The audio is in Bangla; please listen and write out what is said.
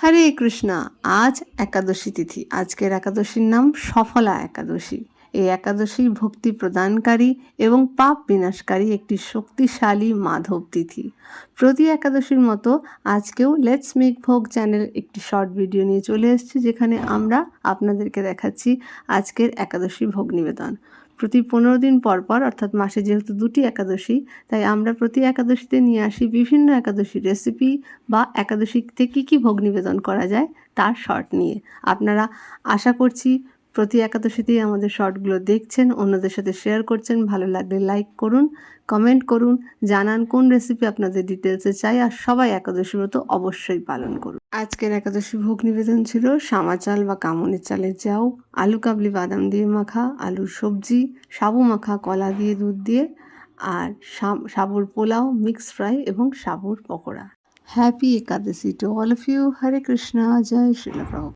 হরে কৃষ্ণা। আজ একাদশী তিথি। আজকের একাদশীর নাম সফলা একাদশী। এই একাদশী ভক্তি প্রদানকারী এবং পাপ বিনাশকারী একটি শক্তিশালী মাধব তিথি। প্রতি একাদশীর মতো আজকেও লেটস মেক ভোগ চ্যানেল একটি শর্ট ভিডিও নিয়ে চলে এসেছে, যেখানে আমরা আপনাদেরকে দেখাচ্ছি আজকের একাদশী ভোগ নিবেদন। প্রতি 15 দিন পর পর, অর্থাৎ মাসে যেহেতু 2টি একাদশী, তাই আমরা প্রতি একাদশীতে নিয়ে আসি বিভিন্ন একাদশীর রেসিপি বা একাদশীতে কী কী ভোগ নিবেদন করা যায় তার শর্ট নিয়ে। আপনারা আশা করছি প্রতি একাদশীতেই আমাদের শর্টগুলো দেখছেন, অন্যদের সাথে শেয়ার করছেন। ভালো লাগলে লাইক করুন, কমেন্ট করুন, জানান কোন রেসিপি আপনাদের ডিটেলসে চাই, আর সবাই একাদশী ব্রত অবশ্যই পালন করুন। আজকের একাদশী ভোগ নিবেদন ছিল সামা চাল বা কামনের চালের জাউ, আলু কাবলি বাদাম দিয়ে মাখা, আলুর সবজি, সাবু মাখা কলা দিয়ে দুধ দিয়ে, আর সাবুর পোলাও, মিক্স ফ্রাই এবং সাবুর pakora. Happy Ekadashi to all of you. Hare Krishna. জয় শ্রীল প্রভু।